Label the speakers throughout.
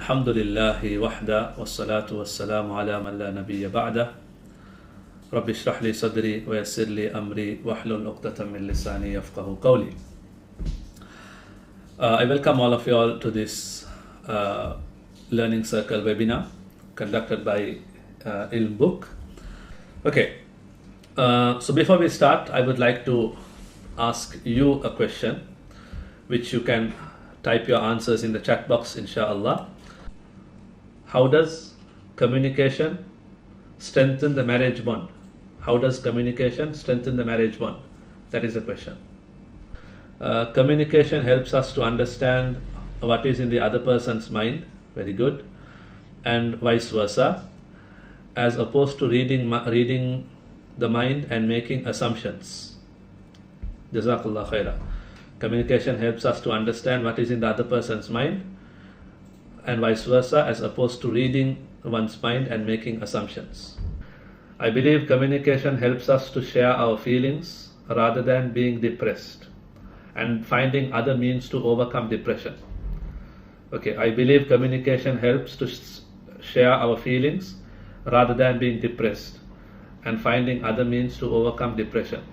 Speaker 1: الحمد لله وحده والصلاة والسلام على من لا نبي بعده رب اشرح لي صدري ويسر لي أمري واحلل عقدة من لساني يفقه قولي. I welcome all of you all to this Learning Circle webinar conducted by Ilm Book. Okay, so before we start, I would like to ask you a question which you can type your answers in the chat box, inshallah. How does communication strengthen the marriage bond? How does communication strengthen the marriage bond? That is the question. Communication helps us to understand what is in the other person's mind, very good, and vice versa, as opposed to reading the mind and making assumptions. Jazakallah khairah. Communication helps us to understand what is in the other person's mind and vice versa, as opposed to reading one's mind and making assumptions. I believe communication helps us to share our feelings rather than being depressed and finding other means to overcome depression. Okay, I believe communication helps to share our feelings rather than being depressed and finding other means to overcome depression.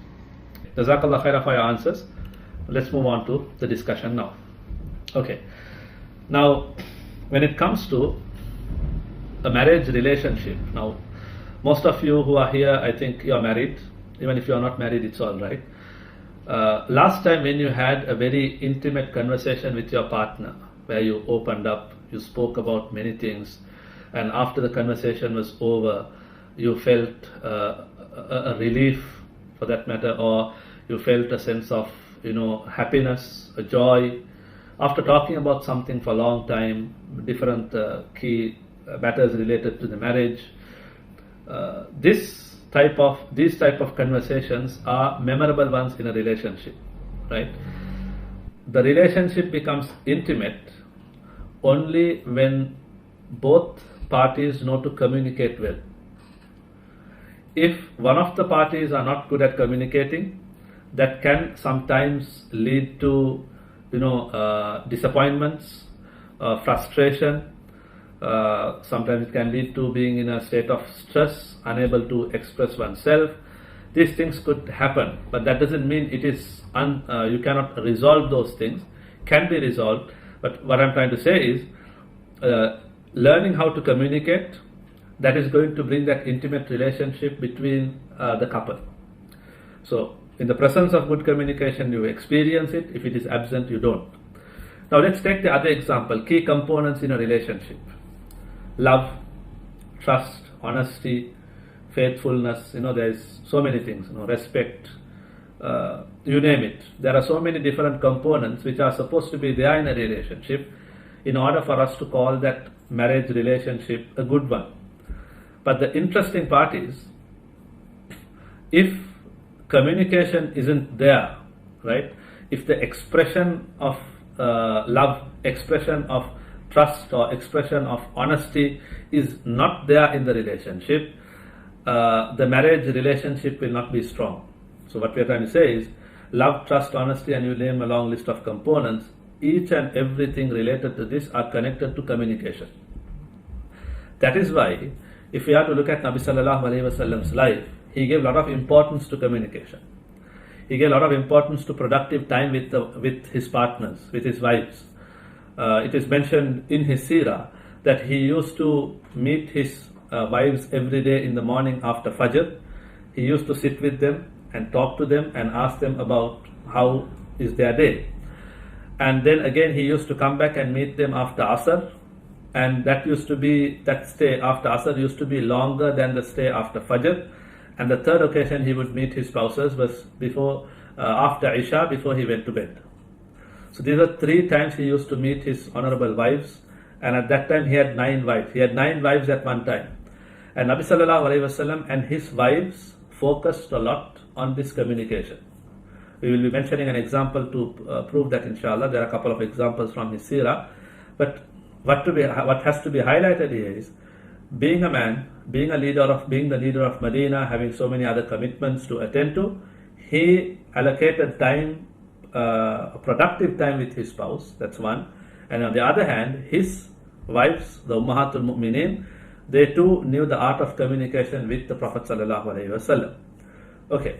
Speaker 1: Jazakallah khairah for your answers. Let's move on to the discussion now. Okay, now when it comes to a marriage relationship, now most of you who are here, I think you are married. Even if you are not married, it's all right. Last time when you had a very intimate conversation with your partner, where you opened up, you spoke about many things, and after the conversation was over, you felt a relief, for that matter, or you felt a sense of happiness, a joy, after talking about something for a long time, different key matters related to the marriage. These type of conversations are memorable ones in a relationship, right? The relationship becomes intimate only when both parties know to communicate well. If one of the parties are not good at communicating, that can sometimes lead to disappointments, frustration. Sometimes it can lead to being in a state of stress, unable to express oneself. These things could happen, but that doesn't mean it is you cannot resolve those things. Can be resolved, but what I'm trying to say is learning how to communicate, that is going to bring that intimate relationship between the couple. So in the presence of good communication, you experience it. If it is absent, you don't. Now let's take the other example, key components in a relationship. Love, trust, honesty, faithfulness, there's so many things, respect, you name it. There are so many different components which are supposed to be there in a relationship in order for us to call that marriage relationship a good one. But the interesting part is, if communication isn't there, right? If the expression of love, expression of trust, or expression of honesty is not there in the relationship, the marriage relationship will not be strong. So what we are trying to say is, love, trust, honesty, and you name a long list of components, each and everything related to this are connected to communication. That is why, if we are to look at Nabi Sallallahu Alaihi Wasallam's life, he gave a lot of importance to communication. He gave a lot of importance to productive time with his partners, with his wives. It is mentioned in his seerah that he used to meet his wives every day in the morning after Fajr. He used to sit with them and talk to them and ask them about how is their day. And then again he used to come back and meet them after Asr. And that stay after Asr used to be longer than the stay after Fajr. And the third occasion he would meet his spouses was after Isha, before he went to bed. So these are 3 times he used to meet his honorable wives, and at that time he had 9 wives. He had 9 wives at one time. And Nabi Sallallahu Alaihi Wasallam and his wives focused a lot on this communication. We will be mentioning an example to prove that, inshallah. There are a couple of examples from his seerah. But what has to be highlighted here is, being a man, being the leader of Medina, having so many other commitments to attend to, he allocated time, productive time with his spouse. That's one. And on the other hand, his wives, the Ummahatul Mu'mineen, they too knew the art of communication with the Prophet sallallahu alaihi wasallam. Okay.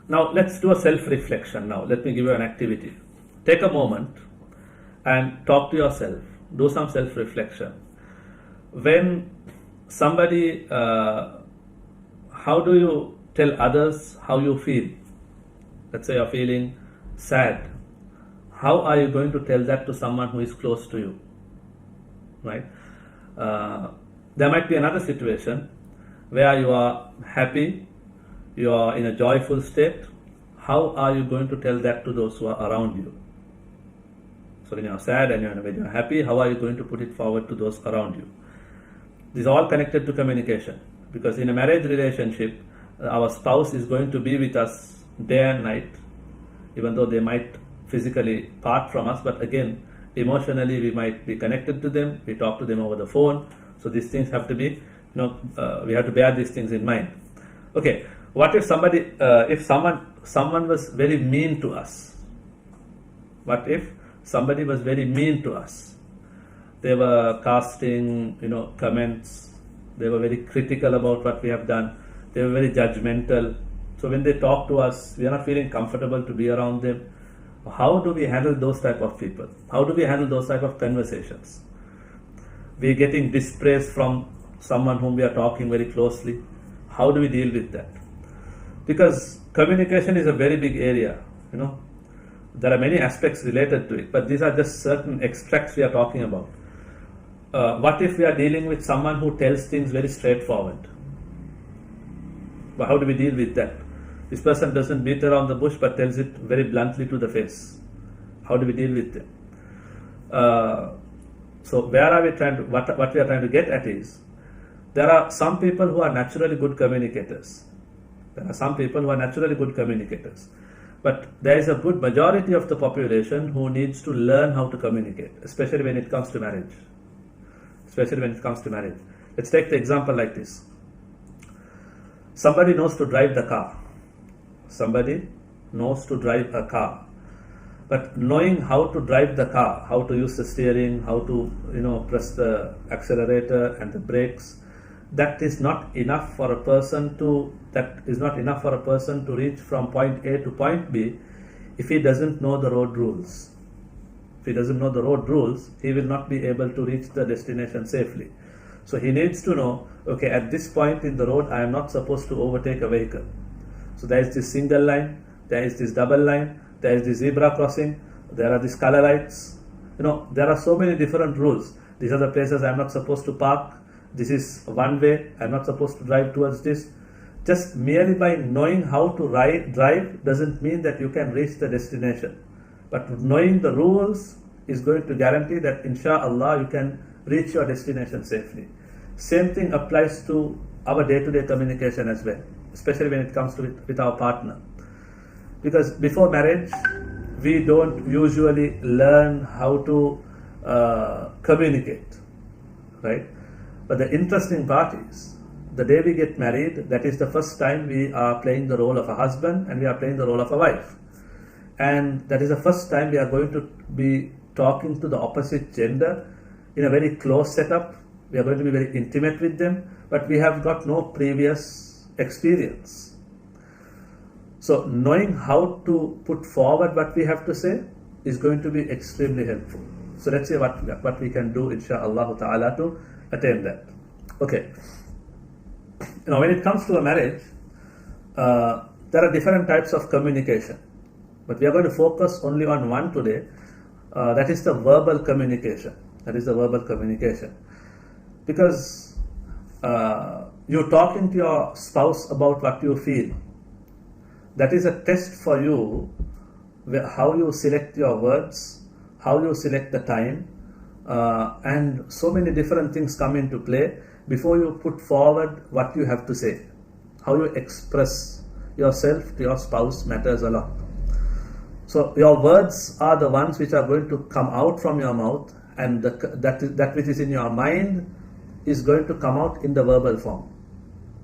Speaker 1: Now let's do a self-reflection. Now let me give you an activity. Take a moment and talk to yourself. Do some self-reflection. When somebody, how do you tell others how you feel? Let's say you're feeling sad. How are you going to tell that to someone who is close to you? Right? There might be another situation where you are happy, you are in a joyful state. How are you going to tell that to those who are around you? So when you are sad and when you are happy, how are you going to put it forward to those around you? This is all connected to communication, because in a marriage relationship, our spouse is going to be with us day and night, even though they might physically part from us, but again, emotionally we might be connected to them, we talk to them over the phone. So these things have to be, we have to bear these things in mind. Okay, what if somebody, if someone was very mean to us? What if somebody was very mean to us? They were casting, comments. They were very critical about what we have done. They were very judgmental. So when they talk to us, we are not feeling comfortable to be around them. How do we handle those type of people? How do we handle those type of conversations? We are getting dispraise from someone whom we are talking very closely. How do we deal with that? Because communication is a very big area, There are many aspects related to it, but these are just certain extracts we are talking about. What if we are dealing with someone who tells things very straightforward? How do we deal with that? This person doesn't beat around the bush but tells it very bluntly to the face. How do we deal with them? So where are we trying to, what we are trying to get at is, there are some people who are naturally good communicators. But there is a good majority of the population who needs to learn how to communicate, especially when it comes to marriage. Let's take the example like this. Somebody knows to drive the car. But knowing how to drive the car, how to use the steering, how to press the accelerator and the brakes, that is not enough for a person to reach from point A to point B if he doesn't know the road rules. If he doesn't know the road rules, he will not be able to reach the destination safely. So he needs to know, okay, at this point in the road, I am not supposed to overtake a vehicle. So there is this single line, there is this double line, there is this zebra crossing, there are these color lights. There are so many different rules. These are the places I am not supposed to park. This is one way, I am not supposed to drive towards this. Just merely by knowing how to drive doesn't mean that you can reach the destination. But knowing the rules is going to guarantee that inshallah you can reach your destination safely. Same thing applies to our day-to-day communication as well, especially when it comes to with our partner. Because before marriage, we don't usually learn how to communicate, right? But the interesting part is, the day we get married, that is the first time we are playing the role of a husband and we are playing the role of a wife. And that is the first time we are going to be talking to the opposite gender in a very close setup. We are going to be very intimate with them, but we have got no previous experience. So knowing how to put forward what we have to say is going to be extremely helpful. So let's see what we can do, inshaAllah ta'ala, to attain that. Okay. When it comes to a marriage, there are different types of communication. But we are going to focus only on one today. That is the verbal communication. Because you're talking to your spouse about what you feel. That is a test for you, how you select your words, how you select the time, and so many different things come into play before you put forward what you have to say. How you express yourself to your spouse matters a lot. So your words are the ones which are going to come out from your mouth, and that which is in your mind is going to come out in the verbal form,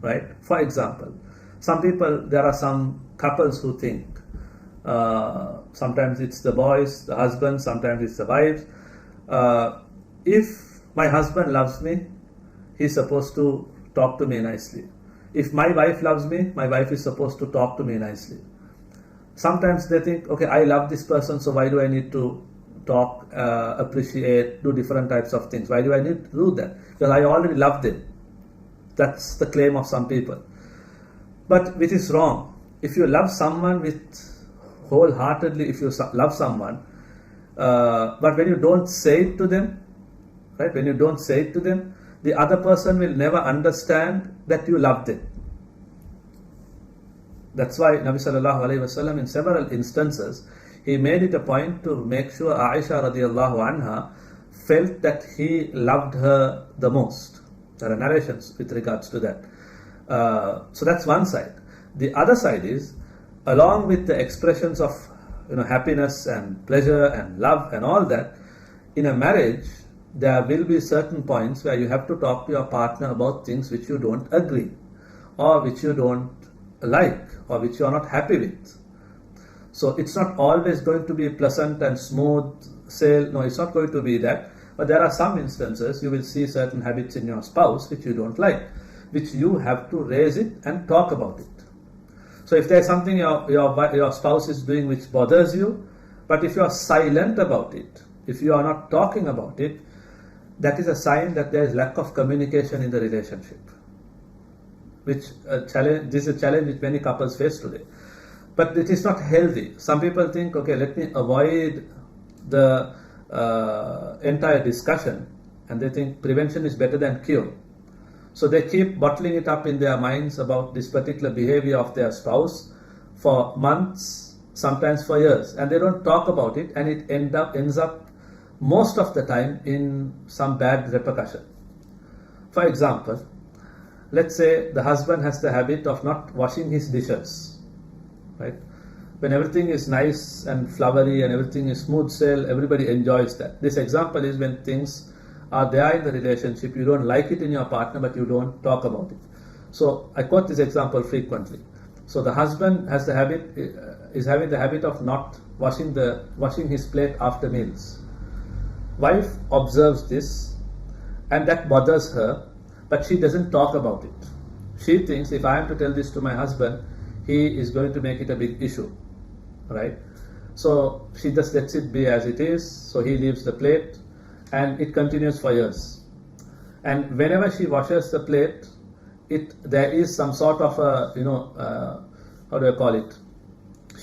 Speaker 1: right? For example, there are some couples who think, sometimes it's the boys, the husbands, sometimes it's the wives, If my husband loves me, he's supposed to talk to me nicely. If my wife loves me, my wife is supposed to talk to me nicely. Sometimes they think, okay, I love this person, so why do I need to talk, appreciate, do different types of things? Why do I need to do that? Because I already love them. That's the claim of some people. But which is wrong. If you love someone with wholeheartedly, if you love someone, but when you don't say it to them, right? When you don't say it to them, the other person will never understand that you love them. That's why Nabi sallallahu alaihi wasallam in several instances, he made it a point to make sure Aisha radiallahu anha felt that he loved her the most. There are narrations with regards to that. So that's one side. The other side is, along with the expressions of happiness and pleasure and love and all that, in a marriage, there will be certain points where you have to talk to your partner about things which you don't agree, or which you don't like, or which you are not happy with. So it's not always going to be pleasant and smooth sail. No, it's not going to be that. But there are some instances you will see certain habits in your spouse which you don't like, which you have to raise it and talk about it. So if there's something your spouse is doing which bothers you, but if you are silent about it, if you are not talking about it, that is a sign that there is lack of communication in the relationship. This is a challenge which many couples face today. But it is not healthy. Some people think, okay, let me avoid the entire discussion, and they think prevention is better than cure. So they keep bottling it up in their minds about this particular behavior of their spouse for months, sometimes for years, and they don't talk about it, and it ends up most of the time in some bad repercussion. For example, let's say the husband has the habit of not washing his dishes, right? When everything is nice and flowery and everything is smooth sail, everybody enjoys that. This example is when things are there in the relationship, you don't like it in your partner, but you don't talk about it. So I quote this example frequently. So the husband has is having the habit of not washing his plate after meals. Wife observes this, and that bothers her, but she doesn't talk about it. She thinks, if I am to tell this to my husband, he is going to make it a big issue, right? So she just lets it be as it is. So he leaves the plate, and it continues for years. And whenever she washes the plate, there is some sort of a, how do I call it?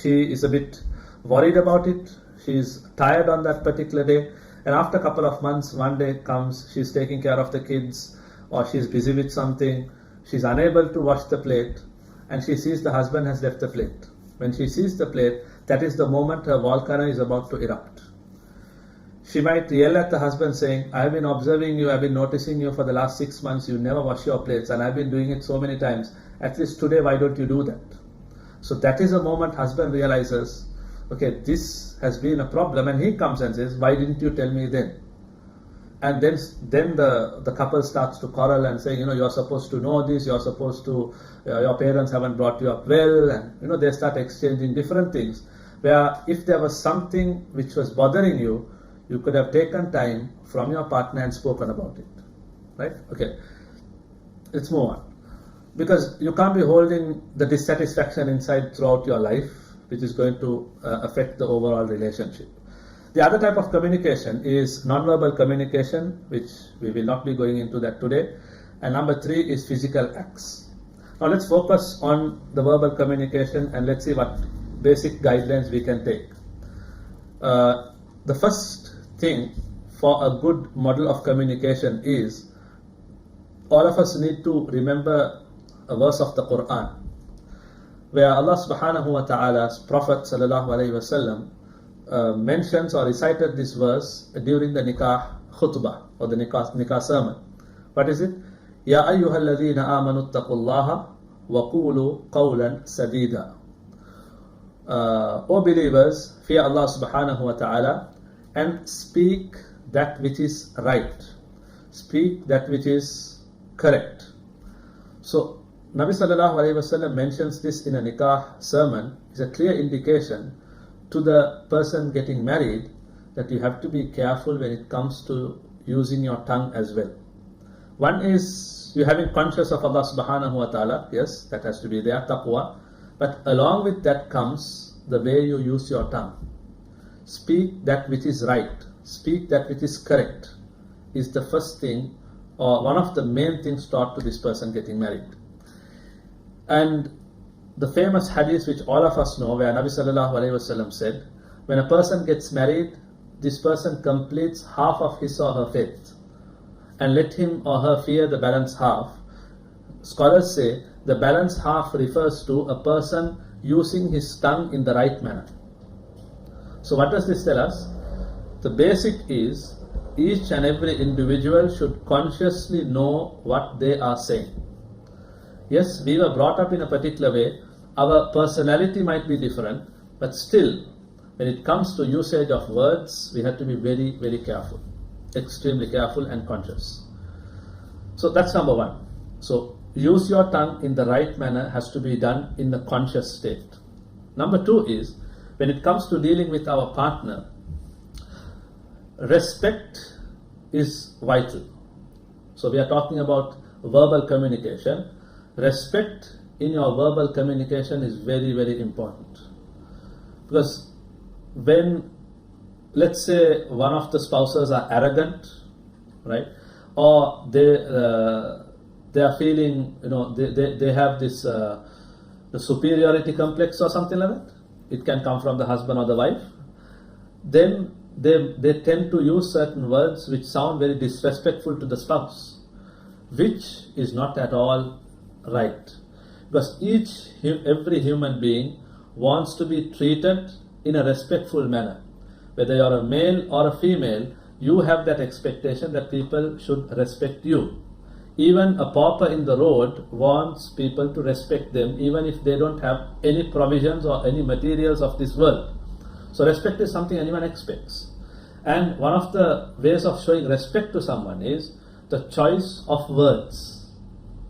Speaker 1: She is a bit worried about it. She's tired on that particular day. And after a couple of months, one day comes, she's taking care of the kids, or she's busy with something. She's unable to wash the plate, and she sees the husband has left the plate. When she sees the plate, that is the moment her volcano is about to erupt. She might yell at the husband saying, I have been observing you, I've been noticing you for the last 6 months, you never wash your plates, and I've been doing it so many times. At least today, why don't you do that? So that is a moment husband realizes, okay, this has been a problem, and he comes and says, why didn't you tell me then? And then the couple starts to quarrel and say, you're supposed to know this, you're supposed to, your parents haven't brought you up well, and they start exchanging different things, where if there was something which was bothering you, you could have taken time from your partner and spoken about it, right? Okay, let's move on. Because you can't be holding the dissatisfaction inside throughout your life, which is going to affect the overall relationship. The other type of communication is nonverbal communication, which we will not be going into that today. And number 3 is physical acts. Now let's focus on the verbal communication, and let's see what basic guidelines we can take. The first thing for a good model of communication is, all of us need to remember a verse of the Quran, where Allah subhanahu wa ta'ala's Prophet sallallahu alayhi wa sallam mentions or recited this verse during the nikah khutbah, or the nikah sermon. What is it? Ya ayyuhalladhina amanu ittaqullaha wa qulu qawlan sadida. O believers, fear Allah subhanahu wa ta'ala and speak that which is right. Speak that which is correct. So Nabi sallallahu alayhi wa sallam mentions this in a nikah sermon. Is a clear indication to the person getting married that you have to be careful when it comes to using your tongue as well. One is you having conscious of Allah subhanahu wa ta'ala. Yes, that has to be there, taqwa. But along with that comes the way you use your tongue. Speak that which is right. Speak that which is correct is the first thing, or one of the main things taught to this person getting married. And the famous hadith which all of us know, where Nabi sallallahu alayhi wasallam said, when a person gets married, this person completes half of his or her faith, and let him or her fear the balance half. Scholars say the balance half refers to a person using his tongue in the right manner. So what does this tell us? The basic is each and every individual should consciously know what they are saying. Yes, we were brought up in a particular way. Our personality might be different, but still, when it comes to usage of words, we have to be very, very careful. Extremely careful and conscious. So that's number one. So use your tongue in the right manner has to be done in the conscious state. Number two is, when it comes to dealing with our partner, respect is vital. So we are talking about verbal communication. Respect in your verbal communication is very, very important. Because when, let's say, one of the spouses are arrogant, right, or they are feeling, they have this the superiority complex or something like that. It can come from the husband or the wife. Then they tend to use certain words which sound very disrespectful to the spouse, which is not at all right. Because every human being wants to be treated in a respectful manner. Whether you're a male or a female, you have that expectation that people should respect you. Even a pauper in the road wants people to respect them, even if they don't have any provisions or any materials of this world. So respect is something anyone expects. And one of the ways of showing respect to someone is the choice of words.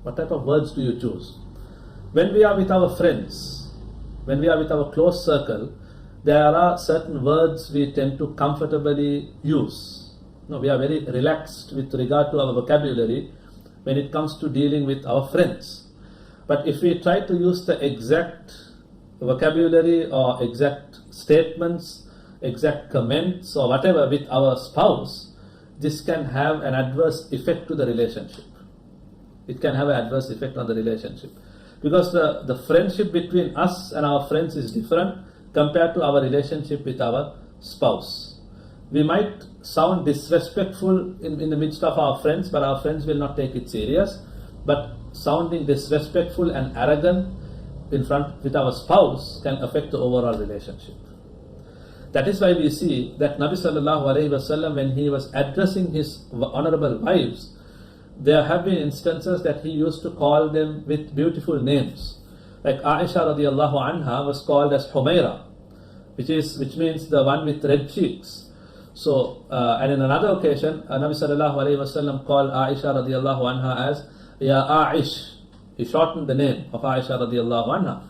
Speaker 1: What type of words do you choose? When we are with our friends, when we are with our close circle, there are certain words we tend to comfortably use. We are very relaxed with regard to our vocabulary when it comes to dealing with our friends. But if we try to use the exact vocabulary or exact statements, exact comments or whatever with our spouse, this can have an adverse effect to the relationship. It can have an adverse effect on the relationship. Because the friendship between us and our friends is different compared to our relationship with our spouse. We might sound disrespectful in the midst of our friends, but our friends will not take it serious. But sounding disrespectful and arrogant in front with our spouse can affect the overall relationship. That is why we see that Nabi sallallahu alayhi wasallam, when he was addressing his honorable wives, there have been instances that he used to call them with beautiful names. Like Aisha radiallahu anha was called as Humaira, which means the one with red cheeks. So, and in another occasion, Nabi sallallahu alayhi wasallam called Aisha radiallahu anha as Ya Aish. He shortened the name of Aisha radiallahu anha.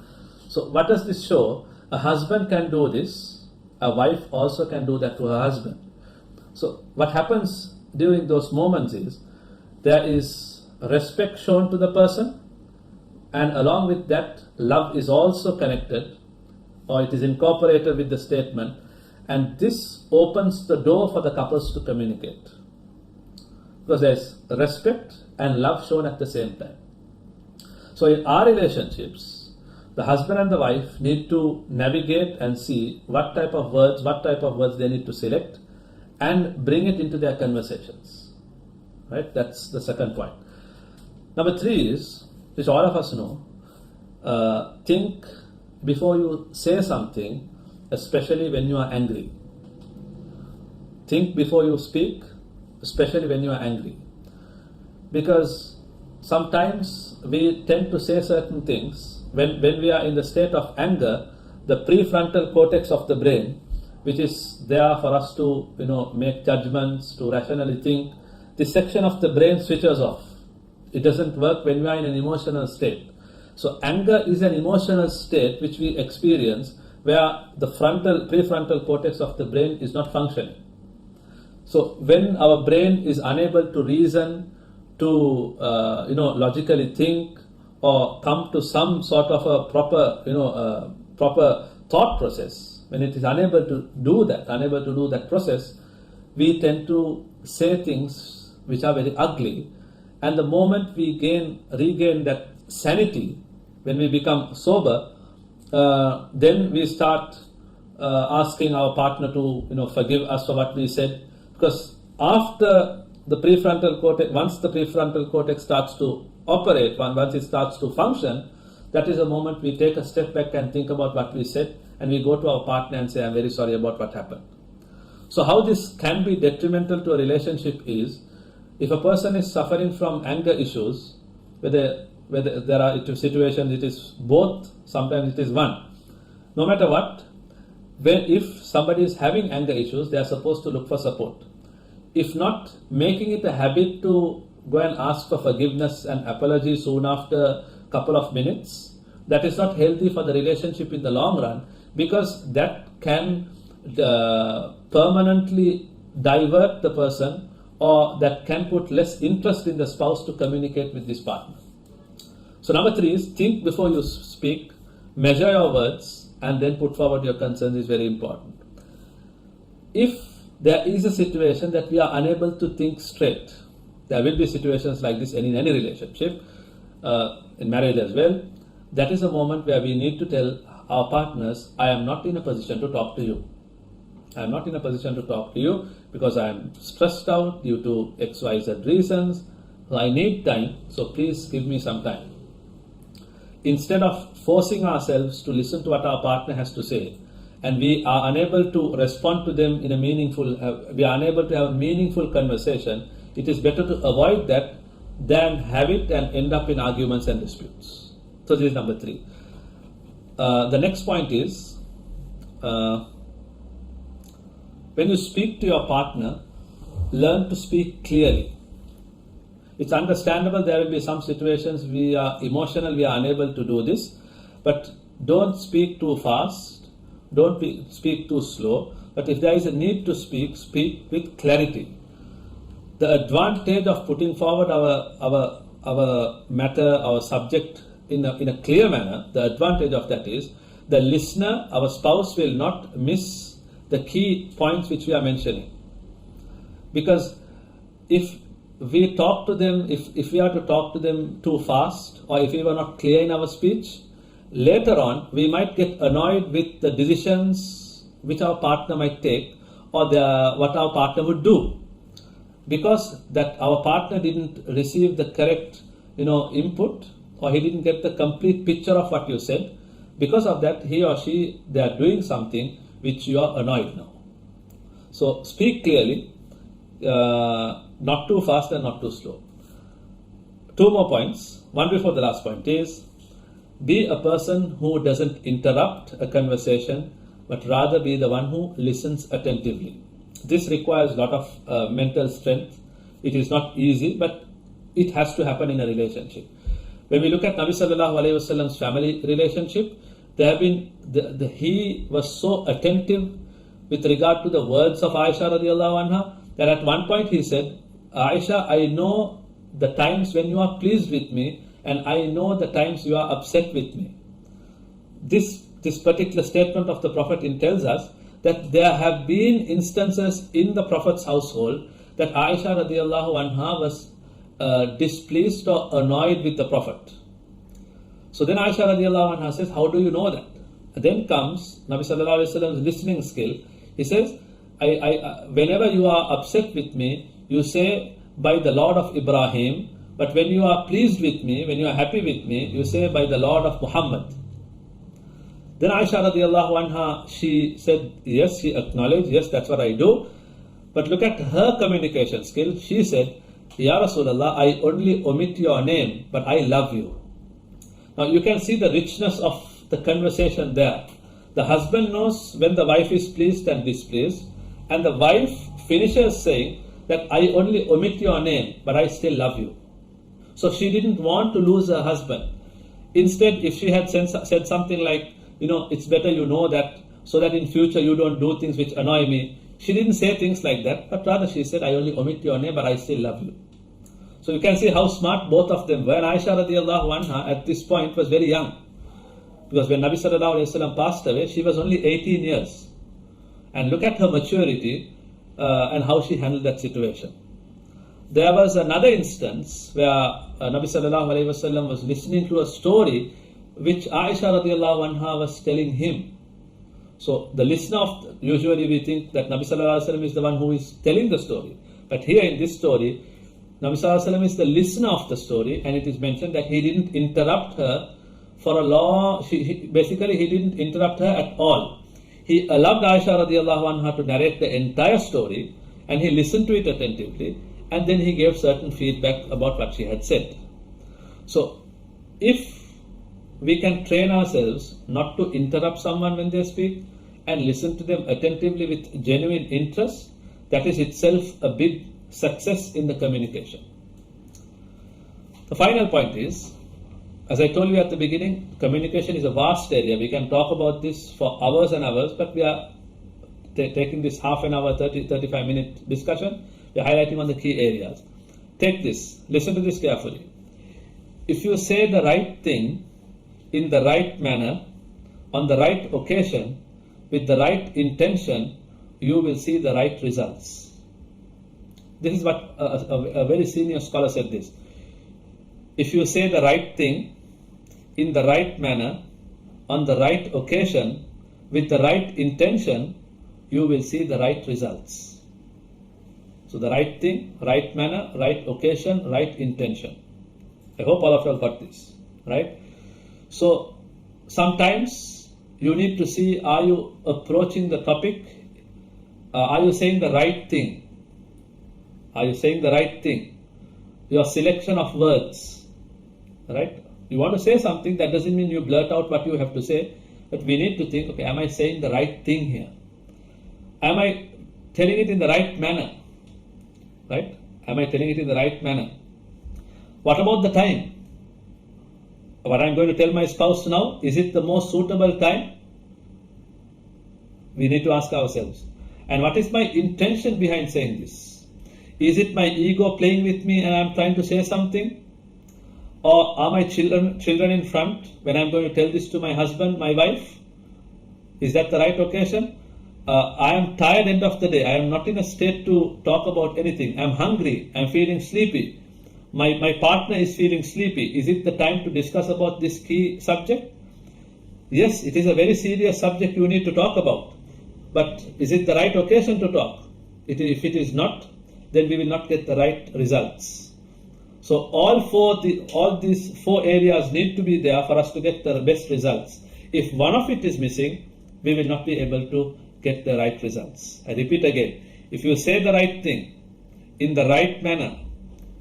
Speaker 1: So, what does this show? A husband can do this. A wife also can do that to her husband. So, what happens during those moments is there is respect shown to the person, and along with that, love is also connected, or it is incorporated with the statement, and this opens the door for the couples to communicate. Because there is respect and love shown at the same time. So in our relationships, the husband and the wife need to navigate and see what type of words they need to select and bring it into their conversations. Right? That's the second point. Number three is, which all of us know, think before you say something, especially when you are angry. Think before you speak, especially when you are angry. Because sometimes we tend to say certain things when we are in the state of anger. The prefrontal cortex of the brain, which is there for us to make judgments, to rationally think, this section of the brain switches off. It doesn't work when we are in an emotional state. So anger is an emotional state which we experience where the prefrontal cortex of the brain is not functioning. So when our brain is unable to reason, to logically think, or come to some sort of a proper thought process, when it is unable to do that process, we tend to say things which are very ugly. And the moment we regain that sanity, when we become sober, then we start asking our partner to forgive us for what we said. Because after the prefrontal cortex, once the prefrontal cortex starts to operate, once it starts to function, that is the moment we take a step back and think about what we said, and we go to our partner and say, I'm very sorry about what happened. So how this can be detrimental to a relationship is, if a person is suffering from anger issues, whether there are situations it is both, sometimes it is one. No matter what, if somebody is having anger issues, they are supposed to look for support. If not, making it a habit to go and ask for forgiveness and apology soon after a couple of minutes, that is not healthy for the relationship in the long run, because that can permanently divert the person, or that can put less interest in the spouse to communicate with this partner. So number 3 is, think before you speak, measure your words, and then put forward your concerns is very important. If there is a situation that we are unable to think straight, there will be situations like this in any relationship, in marriage as well. That is a moment where we need to tell our partners, I am not in a position to talk to you. I am not in a position to talk to you because I am stressed out due to XYZ reasons. So I need time, so please give me some time. Instead of forcing ourselves to listen to what our partner has to say, and we are unable to respond to them in a we are unable to have a meaningful conversation, it is better to avoid that than have it and end up in arguments and disputes. So this is number 3. The next point is, when you speak to your partner, learn to speak clearly. It's understandable there will be some situations we are emotional, we are unable to do this, but don't speak too fast, don't speak too slow, but if there is a need to speak with clarity. The advantage of putting forward our matter, our subject in a clear manner, the advantage of that is the listener, our spouse, will not miss the key points which we are mentioning. Because if we talk to them, if we are to talk to them too fast, or if we were not clear in our speech, later on we might get annoyed with the decisions which our partner might take, or what our partner would do, because that our partner didn't receive the correct input, or he didn't get the complete picture of what you said. Because of that, he or she, they are doing something which you are annoyed now. So speak clearly, not too fast and not too slow. 2 more points. One before the last point is, be a person who doesn't interrupt a conversation, but rather be the one who listens attentively. This requires a lot of mental strength. It is not easy, but it has to happen in a relationship. When we look at Nabi Sallallahu Alaihi Wasallam's family relationship, there have been he was so attentive with regard to the words of Aisha radiallahu anha, that at one point he said, Aisha, I know the times when you are pleased with me, and I know the times you are upset with me. This particular statement of the Prophet tells us that there have been instances in the Prophet's household that Aisha radiallahu anha was displeased or annoyed with the Prophet. So then Aisha radiallahu anha says, how do you know that? And then comes Nabi Sallallahu Alaihi Wasallam's listening skill. He says, I whenever you are upset with me, you say, by the Lord of Ibrahim, but when you are pleased with me, when you are happy with me, you say, by the Lord of Muhammad. Then Aisha radiallahu anha, she said, yes, she acknowledged, yes, that's what I do. But look at her communication skill. She said, Ya Rasulullah, I only omit your name, but I love you. Now you can see the richness of the conversation there. The husband knows when the wife is pleased and displeased, and the wife finishes saying that I only omit your name, but I still love you. So she didn't want to lose her husband. Instead, if she had said something like, it's better you know that, so that in future you don't do things which annoy me, she didn't say things like that, but rather she said, I only omit your name, but I still love you. So you can see how smart both of them were. And Aisha radiallahu anha at this point was very young. Because when Nabi sallallahu alayhi wa sallam passed away, she was only 18 years. And look at her maturity and how she handled that situation. There was another instance where Nabi sallallahu alayhi wa sallam was listening to a story which Aisha radiallahu anha was telling him. So the listener usually we think that Nabi sallallahu alayhi wa sallam is the one who is telling the story. But here in this story, Nabi sallallahu alayhi wa sallam is the listener of the story, and it is mentioned that he didn't interrupt her for a long, basically he didn't interrupt her at all. He allowed Aisha radiallahu anha to narrate the entire story, and he listened to it attentively, and then he gave certain feedback about what she had said. So if we can train ourselves not to interrupt someone when they speak and listen to them attentively with genuine interest, that is itself a big success in the communication. The final point is, as I told you at the beginning, communication is a vast area. We can talk about this for hours and hours, but we are taking this half an hour, 35 minute discussion. We are highlighting on the key areas. Take this, listen to this carefully. If you say the right thing in the right manner, on the right occasion, with the right intention, you will see the right results. This is what a very senior scholar said this. If you say the right thing in the right manner, on the right occasion, with the right intention, you will see the right results. So the right thing, right manner, right occasion, right intention. I hope all of you have got this, right? So sometimes you need to see, are you approaching the topic? Are you saying the right thing? Are you saying the right thing? Your selection of words, right? You want to say something, that doesn't mean you blurt out what you have to say, but we need to think, okay, am I saying the right thing here? Am I telling it in the right manner? Right? Am I telling it in the right manner? What about the time? What I'm going to tell my spouse now, is it the most suitable time? We need to ask ourselves. And what is my intention behind saying this? Is it my ego playing with me and I'm trying to say something? Or are my children in front when I'm going to tell this to my husband, my wife? Is that the right occasion? I am tired end of the day. I am not in a state to talk about anything. I'm hungry. I'm feeling sleepy. My partner is feeling sleepy. Is it the time to discuss about this key subject? Yes, it is a very serious subject you need to talk about. But is it the right occasion to talk? If it is not, then we will not get the right results. So all these four areas need to be there for us to get the best results. If one of it is missing, we will not be able to get the right results. I repeat again, if you say the right thing in the right manner,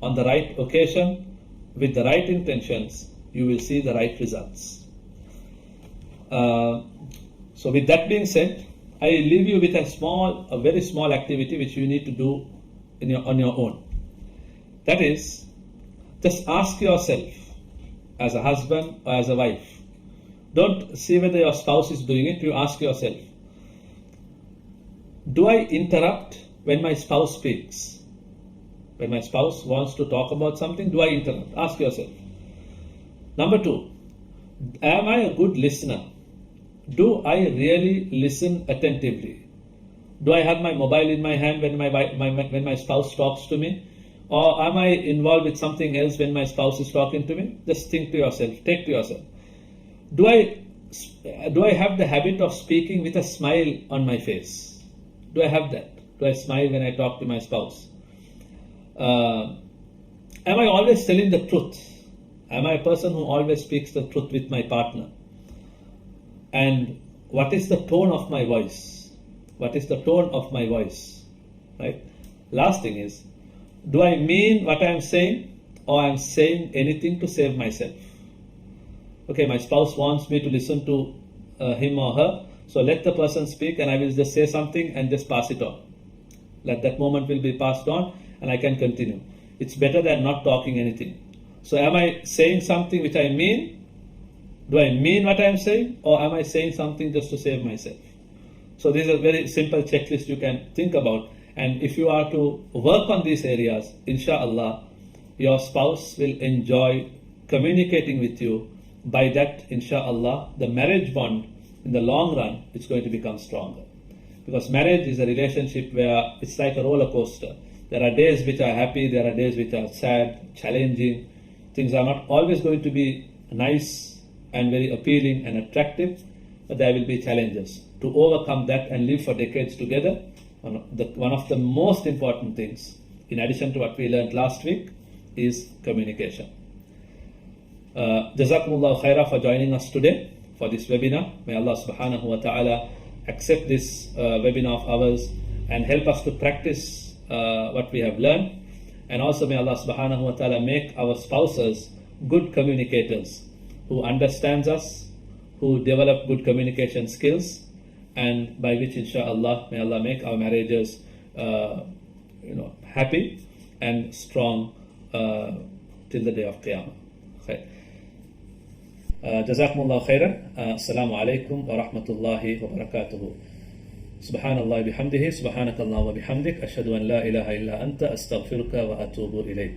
Speaker 1: on the right occasion, with the right intentions, you will see the right results. So with that being said, I leave you with a very small activity which you need to do on your own. That is, just ask yourself, as a husband or as a wife, don't see whether your spouse is doing it, you ask yourself, do I interrupt when my spouse speaks? When my spouse wants to talk about something, do I interrupt? Ask yourself. Number 2, am I a good listener? Do I really listen attentively? Do I have my mobile in my hand when my spouse talks to me? Or am I involved with something else when my spouse is talking to me? Just think to yourself, take to yourself. Do I have the habit of speaking with a smile on my face? Do I have that? Do I smile when I talk to my spouse? Am I always telling the truth? Am I a person who always speaks the truth with my partner? And what is the tone of my voice? What is the tone of my voice? Right? Last thing is, do I mean what I am saying, or I am saying anything to save myself? Okay, my spouse wants me to listen to him or her, so let the person speak and I will just say something and just pass it on. Let that moment will be passed on and I can continue. It's better than not talking anything. So am I saying something which I mean? Do I mean what I am saying, or am I saying something just to save myself? So these are very simple checklists you can think about. And if you are to work on these areas, inshallah, your spouse will enjoy communicating with you. By that, inshallah, the marriage bond in the long run is going to become stronger. Because marriage is a relationship where it's like a roller coaster. There are days which are happy, there are days which are sad, challenging. Things are not always going to be nice and very appealing and attractive, but there will be challenges. To overcome that and live for decades together, one of the most important things, in addition to what we learned last week, is communication. Jazakumullahu khairah for joining us today for this webinar. May Allah subhanahu wa ta'ala accept this webinar of ours and help us to practice what we have learned. And also may Allah subhanahu wa ta'ala make our spouses good communicators who understands us, who develop good communication skills, and by which inshallah may Allah make our marriages happy and strong till the day of Qiyamah. Khair. Jazakumullahu khairan. Assalamu alaikum wa rahmatullahi wa barakatuhu. Subhanallah bihamdihi, subhanakallah wa bihamdik, ashhadu an la ilaha illa anta, astaghfiruka wa atubu ilayk.